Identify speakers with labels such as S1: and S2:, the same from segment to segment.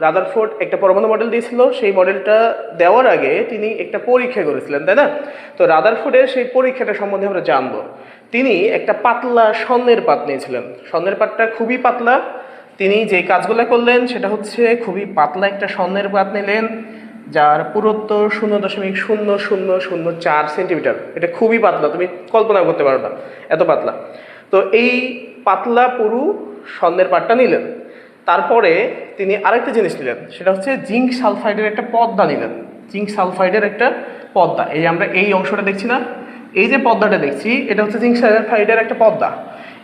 S1: Rutherford একটা পরমাণু model দিয়েছিল, সেই মডেলটা দেওয়ার আগে তিনি একটা পরীক্ষা করেছিলেন, তাই না? তো রাদারফোর্ডের সেই পরীক্ষাটা সম্বন্ধে আমরা জানবো। তিনি একটা পাতলা স্বর্ণের পাত নিয়েছিলেন। স্বর্ণের পাতটা খুবই পাতলা। তিনি যে কাজগুলো করলেন সেটা হচ্ছে খুবই পাতলা একটা স্বর্ণের পাত নিলেন, যার পুরুত্ব 0.0004 সেন্টিমিটার। এটা খুবই পাতলা, তুমি কল্পনা করতে পারো না এত পাতলা। তো এই পাতলা পুরু স্বর্ণের পাতটা নিলেন। তারপরে তিনি আরেকটা জিনিস নিলেন, সেটা হচ্ছে জিঙ্ক সালফাইডের একটা পর্দা নিলেন। জিঙ্ক সালফাইডের একটা পর্দা, এই আমরা এই অংশটা দেখছি না, এই যে পর্দাটা দেখছি এটা হচ্ছে জিঙ্ক সালফাইডের একটা পর্দা।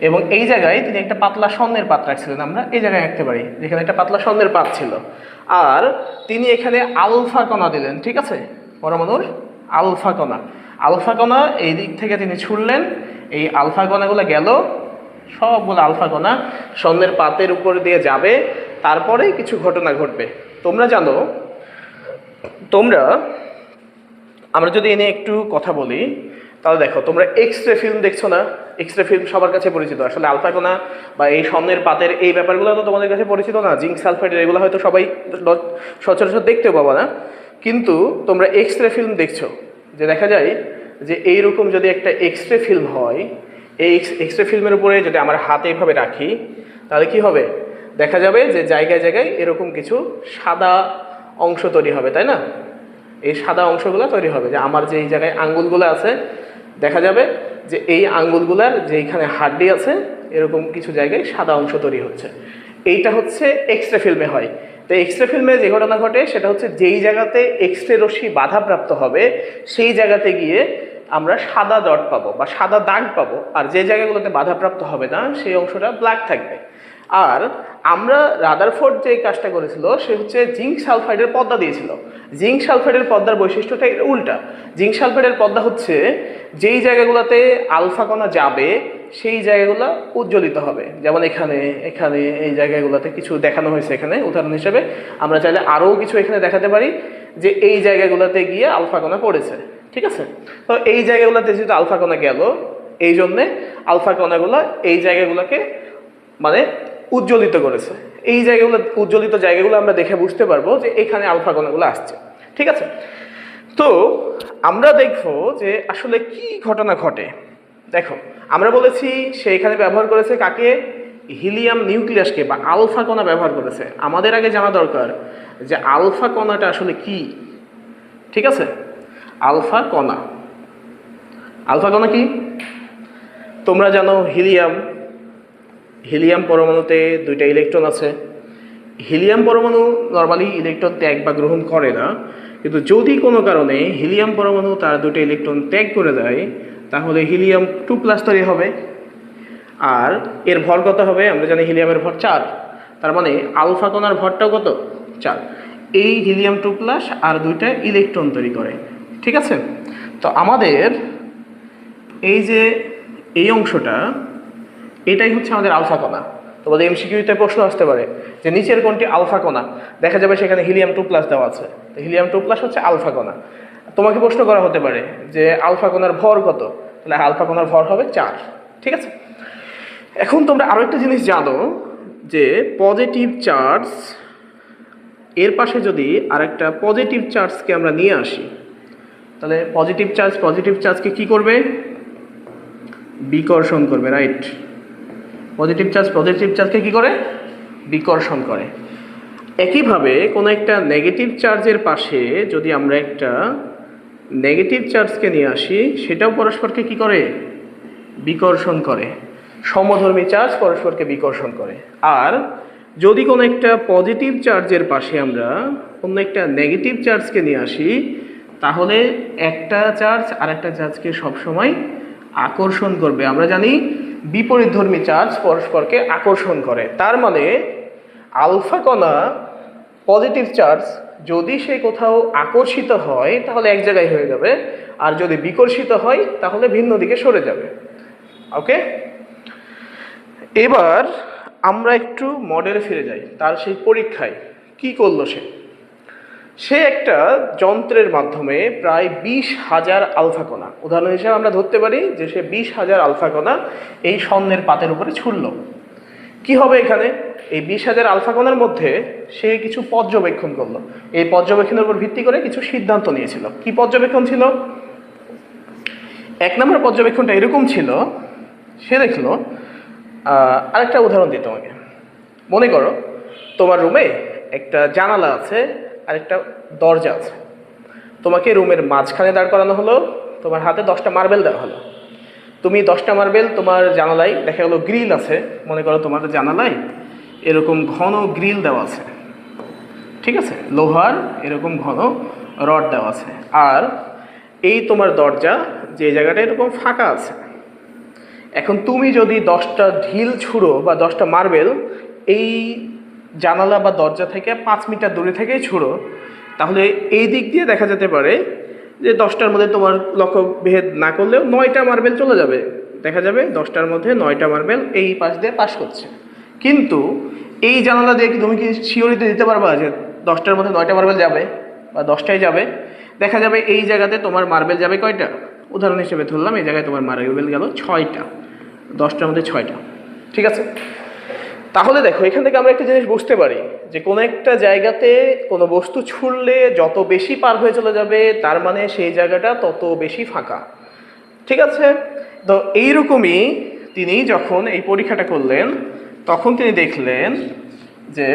S1: এবং এই জায়গায় তিনি একটা পাতলা স্বর্ণের পাত রাখছিলেন, আমরা এই জায়গায় রাখতে পারি যেখানে একটা পাতলা স্বর্ণের পাত ছিল। আর তিনি এখানে আলফা কণা দিলেন, ঠিক আছে, পরমাণুর আলফা কণা। আলফা কণা এই দিক থেকে তিনি ছুড়লেন, এই আলফা কণাগুলো গেল, সবগুলো আলফা কণা স্বর্ণের পাতের উপর দিয়ে যাবে, তারপরে কিছু ঘটনা ঘটবে। তোমরা জানো, আমরা যদি এনে একটু কথা বলি, তাহলে দেখো, তোমরা এক্স রে ফিল্ম দেখছো না? এক্স রে ফিল্ম সবার কাছে পরিচিত। আসলে আলফা কণা বা এই স্বর্ণের পাতের এই ব্যাপারগুলো তো তোমাদের কাছে পরিচিত না। জিঙ্ক সালফাইডের এগুলো হয়তো সবাই সচরাচর দেখতেও পাবো না, কিন্তু তোমরা এক্স রে ফিল্ম দেখছো, যে দেখা যায় যে এইরকম যদি একটা এক্স রে ফিল্ম হয়, এই এক্স রে ফিল্মের উপরে যদি আমার হাতে এভাবে রাখি, তাহলে কি হবে? দেখা যাবে যে জায়গায় জায়গায় এরকম কিছু সাদা অংশ তৈরি হবে, তাই না? এই সাদা অংশগুলো তৈরি হবে, যে আমার যে এই জায়গায় আঙ্গুলগুলো আছে, দেখা যাবে যে এই আঙ্গুলগুলার যেইখানে হাড্ডি আছে এরকম কিছু জায়গায় সাদা অংশ তৈরি হচ্ছে। এইটা হচ্ছে এক্স রে ফিল্মে হয়। তো এক্স রে ফিল্মে যে ঘটনা ঘটে সেটা হচ্ছে যেই জায়গাতে এক্স রে রশ্মি বাধাপ্রাপ্ত হবে সেই জায়গাতে গিয়ে আমরা সাদা ডট পাবো বা সাদা দাগ পাবো, আর যে জায়গাগুলোতে বাধাপ্রাপ্ত হবে না সেই অংশটা ব্ল্যাক থাকবে। আর আমরা রাদারফোর্ড যে কাজটা করেছিল সে হচ্ছে জিঙ্ক সালফাইডের পর্দা দিয়েছিল। জিঙ্ক সালফাইডের পর্দার বৈশিষ্ট্যটা উল্টা। জিঙ্ক সালফাইডের পর্দা হচ্ছে যেই জায়গাগুলোতে আলফা কণা যাবে সেই জায়গাগুলো উজ্জ্বলিত হবে। যেমন এখানে এখানে এই জায়গাগুলোতে কিছু দেখানো হয়েছে, এখানে উদাহরণ হিসেবে আমরা চাইলে আরও কিছু এখানে দেখাতে পারি যে এই জায়গাগুলোতে গিয়ে আলফা কণা পড়েছে, ঠিক আছে? তো এই জায়গাগুলোতে যেহেতু আলফা কণা গেল, এই জন্যে আলফা কণাগুলো এই জায়গাগুলোকে মানে উজ্জ্বলিত করেছে। এই জায়গাগুলো, উজ্জ্বলিত জায়গাগুলো আমরা দেখে বুঝতে পারবো যে এখানে আলফা কণাগুলো আসছে, ঠিক আছে? তো আমরা দেখবো যে আসলে কি ঘটনা ঘটে। দেখো, আমরা বলেছি সে এখানে ব্যবহার করেছে কাকে? হিলিয়াম নিউক্লিয়াসকে বা আলফা কণা ব্যবহার করেছে। আমাদের আগে জানা দরকার যে আলফা কণাটা আসলে কি, ঠিক আছে? আলফা কণা, আলফা কণা কি? তোমরা জানো হিলিয়াম পরমাণুতে 2টা ইলেকট্রন আছে। হিলিয়াম পরমাণু নর্মালি ইলেকট্রন ত্যাগ বা গ্রহণ করে না, কিন্তু যদি কোনো কারণে হিলিয়াম পরমাণু তার 2টা ইলেকট্রন ত্যাগ করে দেয়, তাহলে হিলিয়াম 2+ তৈরি হবে। আর এর ভর কত হবে? আমরা জানি হিলিয়ামের ভর 4, তার মানে আলফা কণার ভরটাও কত? 4। এই হিলিয়াম 2+ আর 2টা ইলেকট্রন তৈরি করে, ঠিক আছে? তো আমাদের এই যে এই অংশটা, এটাই হচ্ছে আমাদের আলফা কণা। তোমাদের এমসিকিউতে প্রশ্ন আসতে পারে যে নিচের কোনটি আলফা কণা? দেখা যাবে সেখানে হিলিয়াম 2+ দেওয়া আছে, তো হিলিয়াম 2+ হচ্ছে আলফা কণা। তোমাকে প্রশ্ন করা হতে পারে যে আলফা কণার ভর কত? তাহলে আলফা কণার ভর হবে 4, ঠিক আছে? এখন তোমরা আরো একটা জিনিস জানো যে পজিটিভ চার্জ এর পাশে যদি আরেকটা পজিটিভ চার্জকে আমরা নিয়ে আসি, তাহলে পজিটিভ চার্জকে কি করবে? বিকর্ষণ করবে, রাইট? পজিটিভ চার্জকে কি করে? বিকর্ষণ করে। একইভাবে কোনো একটা নেগেটিভ চার্জের পাশে যদি আমরা একটা নেগেটিভ চার্জকে নিয়ে আসি, সেটাও পরস্পরকে কি করে? বিকর্ষণ করে। সমধর্মী চার্জ পরস্পরকে বিকর্ষণ করে। আর যদি কোনো একটা পজিটিভ চার্জের পাশে আমরা অন্য একটা নেগেটিভ চার্জকে নিয়ে আসি, তাহলে একটা চার্জ আর একটা চার্জকে সবসময় আকর্ষণ করবে। আমরা জানি বিপরীতধর্মী চার্জ পরস্পরকে আকর্ষণ করে। তার মানে আলফা কণা পজিটিভ চার্জ যদি সে কোথাও আকর্ষিত হয় তাহলে এক জায়গায় হয়ে যাবে, আর যদি বিকর্ষিত হয় তাহলে ভিন্ন দিকে সরে যাবে। ওকে, এবার আমরা একটু মডেলে ফিরে যাই। তার সেই পরীক্ষায় কি করলো সে একটা যন্ত্রের মাধ্যমে প্রায় 20,000 আলফা কণা, উদাহরণ হিসেবে আমরা ধরতে পারি যে সে 20,000 আলফা কণা এই স্বর্ণের পাতের উপরে ছুড়ল। কি হবে এখানে? এই 20,000 আলফা কণার মধ্যে সে কিছু পর্যবেক্ষণ করলো। এই পর্যবেক্ষণের উপর ভিত্তি করে কিছু সিদ্ধান্ত নিয়েছিল। কি পর্যবেক্ষণ ছিল? 1 নম্বর পর্যবেক্ষণটা এরকম ছিল, সে দেখলো, আরেকটা উদাহরণ দিই তোমাকে। মনে করো তোমার রুমে একটা জানালা আছে আর একটা দরজা আছে। তোমাকে রুমের মাঝখানে দাঁড় করানো হলো, তোমার হাতে 10টা মার্বেল দেওয়া হলো। তুমি 10টা মার্বেল তোমার জানালায়, দেখা গেলো গ্রিল আছে, মনে করো তোমার জানালায় এরকম ঘন গ্রিল দেওয়া আছে, ঠিক আছে, লোহার এরকম ঘন রড দেওয়া আছে। আর এই তোমার দরজা যে জায়গাটা এরকম ফাঁকা আছে। এখন তুমি যদি 10টা ঢিল ছুঁড়ো বা 10টা মার্বেল এই জানালা বা দরজা থেকে 5 মিটার দূরে থেকেই ছুঁড়ো, তাহলে এই দিক দিয়ে দেখা যেতে পারে যে 10টার মধ্যে তোমার লক্ষ্য ভেদ না করলেও 9টা মার্বেল চলে যাবে। দেখা যাবে 10টার মধ্যে 9টা মার্বেল এই পাশ দিয়ে পাস করছে। কিন্তু এই জানালা দিয়ে কি তুমি কি শিওরিটি দিতে পারবা যে 10টার মধ্যে 9টা মার্বেল যাবে বা 10টাই যাবে? দেখা যাবে এই জায়গাতে তোমার মার্বেল যাবে কয়টা? উদাহরণ হিসেবে ধরলাম এই জায়গায় তোমার মার্বেল গেল 6টা, 10টার মধ্যে 6টা, ঠিক আছে। তাহলে দেখো এখান থেকে আমরা একটা জিনিস বুঝতে পারি যে কোনো একটা জায়গাতে কোনো বস্তু ছুঁড়লে যত বেশি পার হয়ে চলে যাবে তার মানে সেই জায়গাটা তত বেশি ফাঁকা, ঠিক আছে। তো এইরকমই তিনি যখন এই পরীক্ষাটা করলেন তখন তিনি দেখলেন যে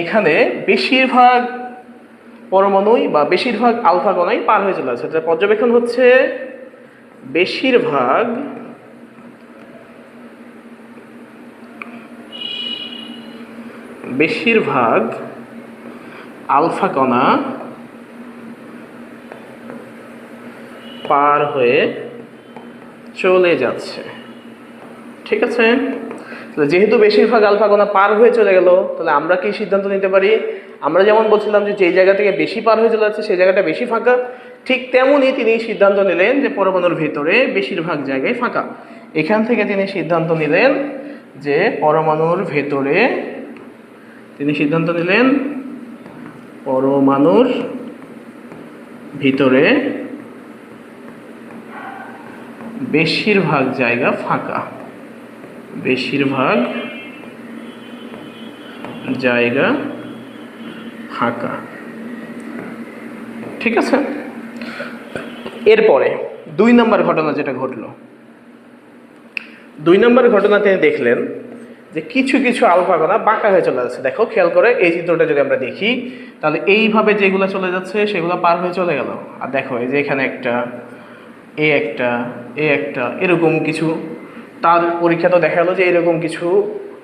S1: এখানে বেশিরভাগ পরমাণুই বা বেশিরভাগ আলফা কণাই পার হয়ে চলে আসে। পর্যবেক্ষণ হচ্ছে বেশিরভাগ আলফা কণা পার হয়ে চলে যাচ্ছে, ঠিক আছে। যেহেতু বেশিরভাগ আলফা কণা পার হয়ে চলে গেল, তাহলে আমরা কি সিদ্ধান্ত নিতে পারি? আমরা যেমন বলছিলাম যে যেই জায়গা থেকে বেশি পার হয়ে চলে যাচ্ছে সেই জায়গাটা বেশি ফাঁকা, ঠিক তেমনই তিনি সিদ্ধান্ত নিলেন যে পরমাণুর ভিতরে বেশিরভাগ জায়গায় ফাঁকা। এখান থেকে তিনি সিদ্ধান্ত নিলেন যে পরমাণুর ভিতরে বেশিরভাগ জায়গা ফাঁকা, ঠিক আছে। এরপরে 2 নম্বর ঘটনা যেটা ঘটলো, 2 নম্বর ঘটনা তিনি দেখলেন যে কিছু কিছু আলফা কণা বাঁকা হয়ে চলে যাচ্ছে। দেখো খেয়াল করে এই চিত্রটা যদি আমরা দেখি তাহলে এইভাবে যেগুলো চলে যাচ্ছে সেগুলো পার হয়ে চলে গেল। আর দেখো এই যে এখানে একটা এরকম কিছু, তার পরীক্ষা তো দেখা গেলো যে এরকম কিছু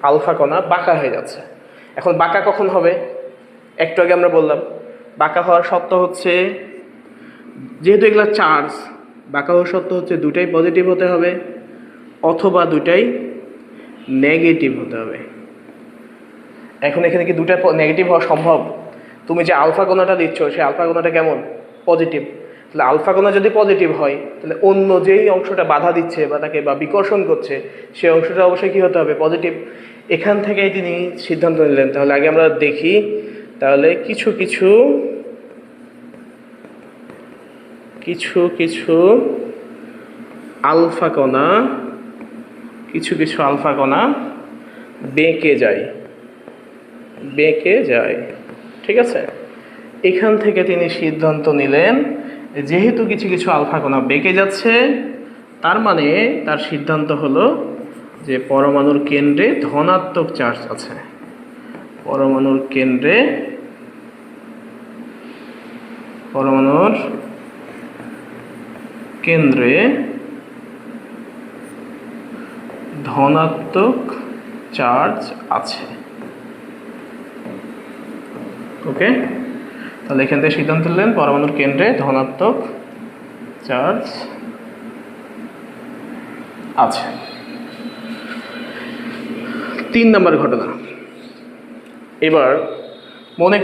S1: আলফা কণা বাঁকা হয়ে যাচ্ছে। এখন বাঁকা কখন হবে? একটু আগে আমরা বললাম বাঁকা হওয়ার শর্ত হচ্ছে, যেহেতু এগুলো চার্জ, বাঁকা হওয়ার শর্ত হচ্ছে দুটাই পজিটিভ হতে হবে অথবা দুটাই নেগেটিভ হতে হবে। এখন এখানে কি দুটা নেগেটিভ হওয়া সম্ভব? তুমি যে আলফা কণাটা দিচ্ছ সেই আলফা কণাটা কেমন? পজিটিভ। তাহলে আলফা কণা যদি পজিটিভ হয় তাহলে অন্য যেই অংশটা বাধা দিচ্ছে বা তাকে বা বিকর্ষণ করছে সেই অংশটা অবশ্যই কী হতে হবে? পজিটিভ। এখান থেকেই তিনি সিদ্ধান্ত নিলেন। তাহলে আগে আমরা দেখি, তাহলে কিছু আলফা কণা বেঁকে যায়, ঠিক আছে। এখান থেকে তিনি সিদ্ধান্ত নিলেন যেহেতু কিছু আলফা কণা বেঁকে যাচ্ছে, তার মানে তার সিদ্ধান্ত হলো যে পরমাণুর কেন্দ্রে ধনাত্মক চার্জ আছে। পরমাণুর কেন্দ্রে ধনাত্মক চার্জ আছে। ওকে, তাহলে এখান থেকে সিদ্ধান্ত নিলেন পরমাণুর কেন্দ্রে ধনাত্মক চার্জ আছে। 3 নম্বর ঘটনা। এবার মনে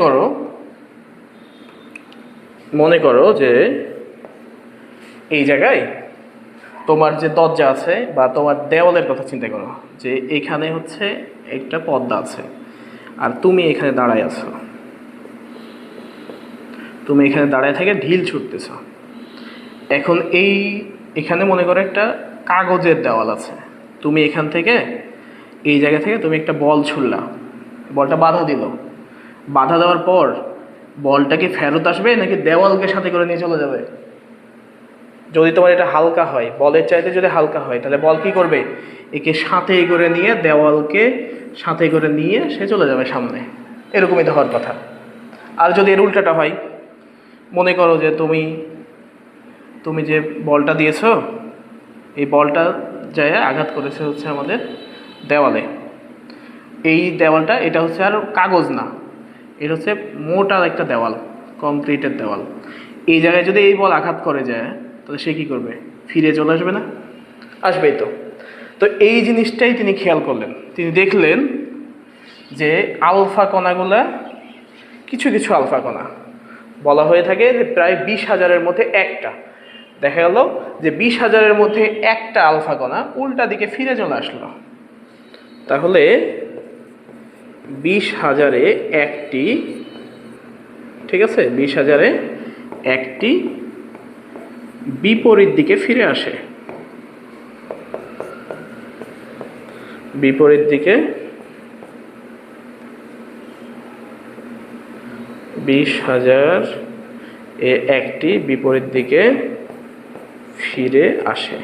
S1: করো যে এই জায়গায় তোমার যে দরজা আছে বা তোমার দেওয়ালের কথা চিন্তা করো, যে এখানে হচ্ছে একটা পর্দা আছে আর তুমি এখানে দাঁড়ায় আছো। তুমি এখানে দাঁড়ায় থেকে ঢিল ছুটতেছ। এখন এখানে মনে করো একটা কাগজের দেওয়াল আছে, তুমি এখান থেকে এই জায়গা থেকে তুমি একটা বল ছুড়লা, বলটা বাধা দিল, বাধা দেওয়ার পর বলটা কি ফেরত আসবে নাকি দেওয়ালকে সাথে করে নিয়ে চলে যাবে? যদি তোমার এটা হালকা হয়, বলের চাইতে যদি হালকা হয়, তাহলে বল কি করবে? একে সাথে করে নিয়ে দেওয়ালকে সাথে করে নিয়ে সে চলে যাবে সামনে। এরকমই তো হওয়ার কথা। আর যদি এর উল্টাটা হয়, মনে করো যে তুমি যে বলটা দিয়েছো, এই বলটা যায় আঘাত করেছে হচ্ছে আমাদের দেওয়ালে। এই দেওয়ালটা এটা হচ্ছে আর কাগজ না, এটা হচ্ছে মোটা একটা দেওয়াল, কংক্রিটের দেওয়াল। এই জায়গায় যদি এই বল আঘাত করে যায়, তাহলে সে কী করবে? ফিরে চলে আসবে না? আসবেই তো। তো এই জিনিসটাই তিনি খেয়াল করলেন। তিনি দেখলেন যে আলফা কণাগুলা, কিছু কিছু আলফা কণা বলা হয়ে থাকে যে প্রায় 20,000-এর মধ্যে একটা। দেখা গেল যে 20,000-এর মধ্যে একটা আলফা কণা উল্টা দিকে ফিরে চলে আসলো। তাহলে 20,000-এ একটি, ঠিক আছে, 20,000-এ একটি বিপরীত দিকে ফিরে আসে, বিপরীত দিকে 20,000-এ একটি বিপরীত দিকে ফিরে আসে।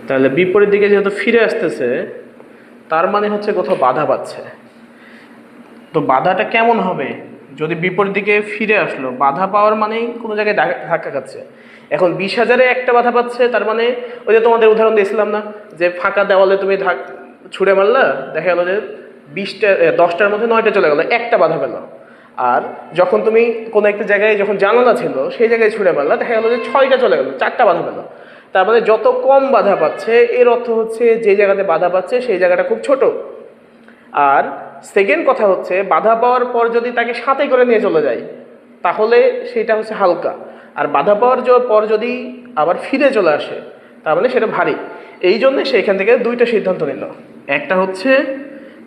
S1: তাহলে বিপরীত দিকে যেহেতু ফিরে আসতেছে, তার মানে হচ্ছে কোথাও বাধা পাচ্ছে। তো বাধাটা কেমন হবে? যদি বিপরীত দিকে ফিরে আসলো, বাধা পাওয়ার মানেই কোনো জায়গায় ধাক্কা খাচ্ছে। এখন 20,000-এ একটা বাধা পাচ্ছে, তার মানে ওই যে তোমাদের উদাহরণ দিয়েছিলাম না, যে ফাঁকা দেওয়ালে তুমি ছুঁড়ে মারলা, দেখা গেলো যে 10টার মধ্যে 9টা চলে গেলো, একটা বাধা পেলো। আর যখন তুমি কোনো একটা জায়গায়, যখন জানালা ছিল সেই জায়গায় ছুঁড়ে মারলা, দেখা গেলো যে 6টা চলে গেলো, 4টা বাধা পেলো। তার মানে যত কম বাধা পাচ্ছে, এর অর্থ হচ্ছে যে জায়গাতে বাধা পাচ্ছে সেই জায়গাটা খুব ছোট। আর সেকেন্ড কথা হচ্ছে, বাধা পাওয়ার পর যদি তাকে সাথে করে নিয়ে চলে যায়, তাহলে সেটা হচ্ছে হালকা। আর বাধা পাওয়ার পর যদি আবার ফিরে চলে আসে, তার মানে সেটা ভারী। এই জন্যে সে এখান থেকে দুইটা সিদ্ধান্ত নিল। একটা হচ্ছে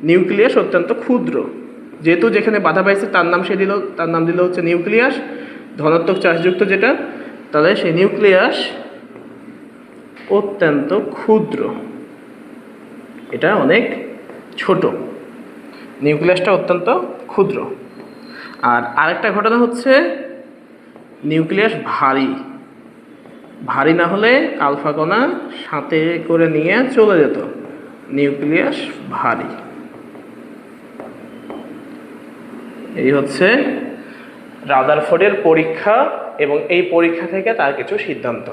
S1: নিউক্লিয়াস অত্যন্ত ক্ষুদ্র, যেহেতু যেখানে বাধা পাইছে তার নাম দিল হচ্ছে নিউক্লিয়াস, ধনাত্মক চার্জযুক্ত যেটা, তাহলে সেই নিউক্লিয়াস অত্যন্ত ক্ষুদ্র, এটা অনেক ছোট, নিউক্লিয়াসটা অত্যন্ত ক্ষুদ্র। আর আরেকটা ঘটনা হচ্ছে নিউক্লিয়াস ভারী, ভারী না হলে আলফা কণা সাথে করে নিয়ে চলে যেত, নিউক্লিয়াস ভারী। এই হচ্ছে রাদারফোর্ডের পরীক্ষা, এবং এই পরীক্ষা থেকে তার কিছু সিদ্ধান্ত।